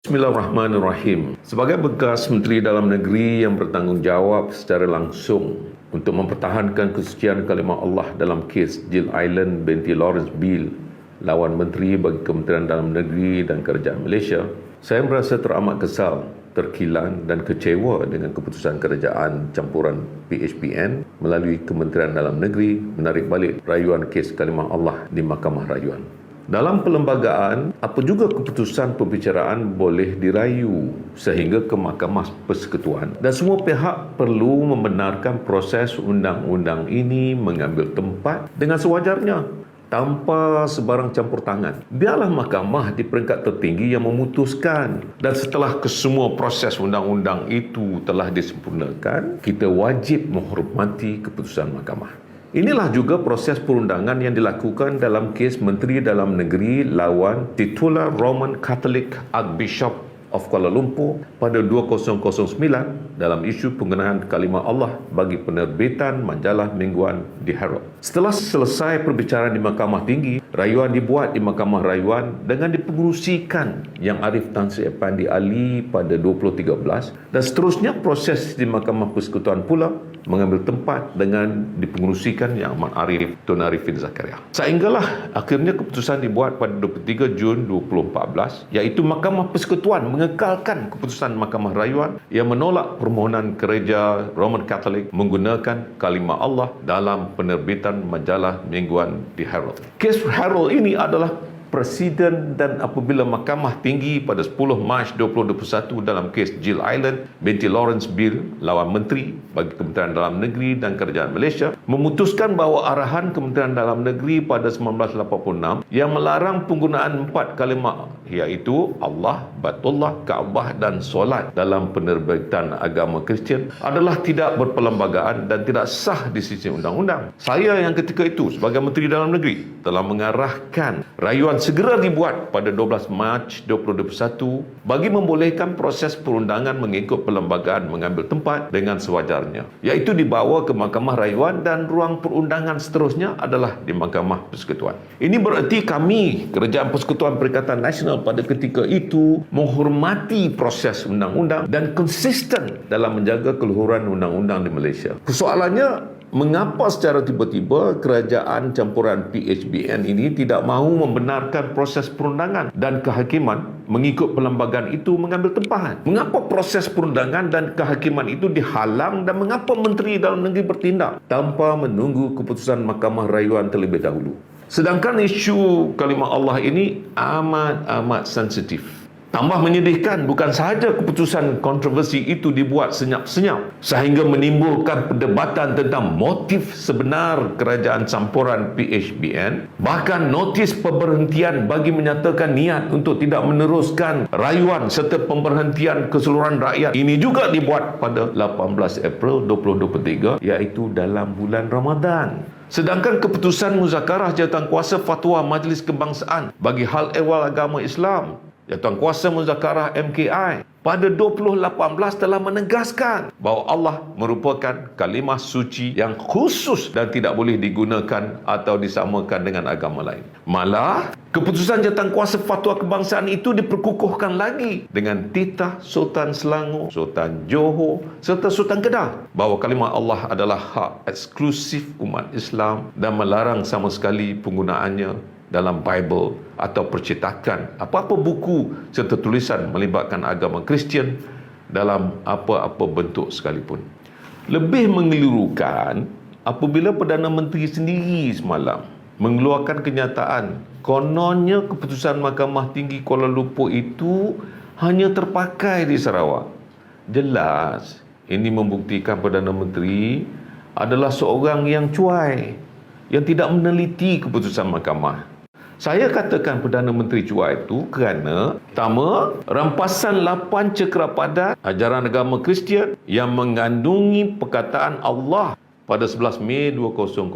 Bismillahirrahmanirrahim. Sebagai bekas Menteri Dalam Negeri yang bertanggungjawab secara langsung untuk mempertahankan kesucian kalimah Allah dalam kes Jill Island binti Lawrence Bill lawan Menteri bagi Kementerian Dalam Negeri dan Kerajaan Malaysia, saya merasa teramat kesal, terkilan dan kecewa dengan keputusan kerajaan campuran PHBN melalui Kementerian Dalam Negeri menarik balik rayuan kes kalimah Allah di Mahkamah Rayuan. Dalam perlembagaan, apa juga keputusan pembicaraan boleh dirayu sehingga ke Mahkamah Persekutuan, dan semua pihak perlu membenarkan proses undang-undang ini mengambil tempat dengan sewajarnya tanpa sebarang campur tangan. Biarlah mahkamah di peringkat tertinggi yang memutuskan, dan setelah kesemua proses undang-undang itu telah disempurnakan, kita wajib menghormati keputusan mahkamah. Inilah juga proses perundangan yang dilakukan dalam kes Menteri Dalam Negeri lawan titular Roman Catholic Archbishop of Kuala Lumpur pada 2009 dalam isu penggunaan kalimah Allah bagi penerbitan majalah mingguan di Herald. Setelah selesai perbicaraan di Mahkamah Tinggi, rayuan dibuat di Mahkamah Rayuan dengan dipengerusikan Yang Arif Tan Sri Apandi Ali pada 2013, dan seterusnya proses di Mahkamah Persekutuan pula mengambil tempat dengan dipengerusikan Yang Amat Arif Tun Arifin Zakaria. Sehinggalah akhirnya keputusan dibuat pada 23 Jun 2014, iaitu Mahkamah Persekutuan mengekalkan keputusan Mahkamah Rayuan yang menolak permohonan gereja Roman Catholic menggunakan kalimah Allah dalam penerbitan majalah mingguan di Herald. Kes Herald ini adalah presiden, dan apabila Mahkamah Tinggi pada 10 Mac 2021 dalam kes Jill Island binti Lawrence Bill lawan Menteri bagi Kementerian Dalam Negeri dan Kerajaan Malaysia memutuskan bahawa arahan Kementerian Dalam Negeri pada 1986 yang melarang penggunaan 4 kalimah iaitu Allah, Baitullah, Kaabah dan solat dalam penerbitan agama Kristian adalah tidak berperlembagaan dan tidak sah di sisi undang-undang. Saya yang ketika itu sebagai Menteri Dalam Negeri telah mengarahkan rayuan segera dibuat pada 12 Mac 2021 bagi membolehkan proses perundangan mengikut perlembagaan mengambil tempat dengan sewajarnya, iaitu dibawa ke Mahkamah Rayuan, dan ruang perundangan seterusnya adalah di Mahkamah Persekutuan. Ini bererti kami, Kerajaan Persekutuan Perikatan Nasional pada ketika itu, menghormati proses undang-undang dan konsisten dalam menjaga keluhuran undang-undang di Malaysia. Persoalannya, mengapa secara tiba-tiba kerajaan campuran PHBN ini tidak mahu membenarkan proses perundangan dan kehakiman mengikut perlembagaan itu mengambil tempahan? Mengapa proses perundangan dan kehakiman itu dihalang, dan mengapa Menteri Dalam Negeri bertindak tanpa menunggu keputusan Mahkamah Rayuan terlebih dahulu? Sedangkan isu kalimah Allah ini amat sensitif. Tambah menyedihkan, bukan sahaja keputusan kontroversi itu dibuat senyap-senyap sehingga menimbulkan perdebatan tentang motif sebenar kerajaan campuran PHBN, bahkan notis pemberhentian bagi menyatakan niat untuk tidak meneruskan rayuan serta pemberhentian keseluruhan rakyat ini juga dibuat pada 18 April 2023, iaitu dalam bulan Ramadan. Sedangkan keputusan muzakarah jawatankuasa fatwa Majlis Kebangsaan bagi hal ehwal agama Islam, Jawatankuasa Muzakarah MKI pada 2018 telah menegaskan bahawa Allah merupakan kalimah suci yang khusus dan tidak boleh digunakan atau disamakan dengan agama lain. Malah, keputusan Jawatankuasa Fatwa Kebangsaan itu diperkukuhkan lagi dengan titah Sultan Selangor, Sultan Johor serta Sultan Kedah bahawa kalimah Allah adalah hak eksklusif umat Islam dan melarang sama sekali penggunaannya dalam Bible atau percetakan apa-apa buku serta tulisan melibatkan agama Kristian dalam apa-apa bentuk sekalipun. Lebih mengelirukan apabila Perdana Menteri sendiri semalam mengeluarkan kenyataan kononnya keputusan Mahkamah Tinggi Kuala Lumpur itu hanya terpakai di Sarawak. Jelas ini membuktikan Perdana Menteri adalah seorang yang cuai, yang tidak meneliti keputusan mahkamah. Saya katakan Perdana Menteri cuai itu kerana pertama, rampasan 8 cekera padat ajaran agama Kristian yang mengandungi perkataan Allah pada 11 Mei 2008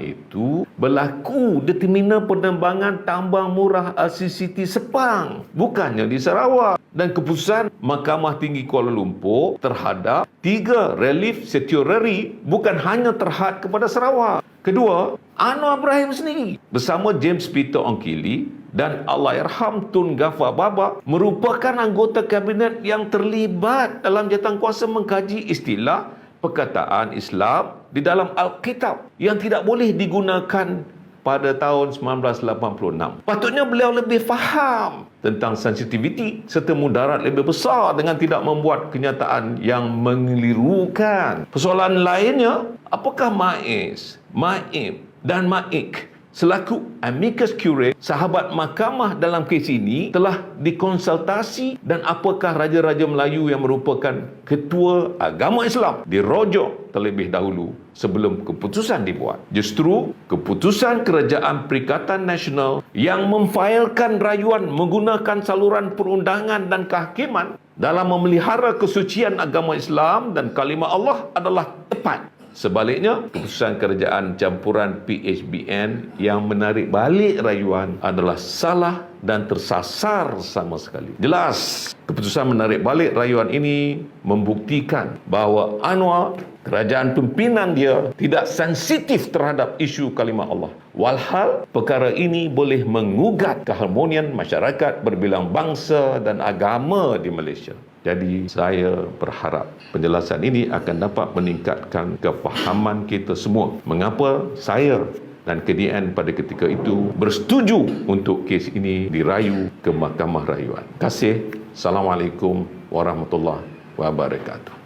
itu berlaku di terminal penerbangan tambang murah RCCT Sepang, bukannya di Sarawak. Dan keputusan Mahkamah Tinggi Kuala Lumpur terhadap 3 relief statutory bukan hanya terhad kepada Sarawak. Kedua, Anwar Ibrahim sendiri bersama James Peter Ongkili dan Allahyarham Tun Ghaffar Baba merupakan anggota kabinet yang terlibat dalam jawatankuasa mengkaji istilah perkataan Islam di dalam Alkitab yang tidak boleh digunakan pada tahun 1986. Patutnya beliau lebih faham tentang sensitiviti serta mudarat lebih besar dengan tidak membuat kenyataan yang mengelirukan. Persoalan lainnya, apakah Maiz, Maib dan Maik selaku amicus curiae, sahabat mahkamah dalam kes ini telah dikonsultasi, dan apakah Raja-Raja Melayu yang merupakan ketua agama Islam dirojok terlebih dahulu sebelum keputusan dibuat? Justru keputusan Kerajaan Perikatan Nasional yang memfailkan rayuan menggunakan saluran perundangan dan kehakiman dalam memelihara kesucian agama Islam dan kalimah Allah adalah tepat. Sebaliknya, keputusan kerajaan campuran PHBN yang menarik balik rayuan adalah salah dan tersasar sama sekali. Jelas, keputusan menarik balik rayuan ini membuktikan bahawa Anwar, kerajaan pimpinan dia, tidak sensitif terhadap isu kalimah Allah. Walhal, perkara ini boleh mengugat keharmonian masyarakat berbilang bangsa dan agama di Malaysia. Jadi saya berharap penjelasan ini akan dapat meningkatkan kefahaman kita semua mengapa saya dan KDN pada ketika itu bersetuju untuk kes ini dirayu ke Mahkamah Rayuan. Terima kasih. Assalamualaikum warahmatullahi wabarakatuh.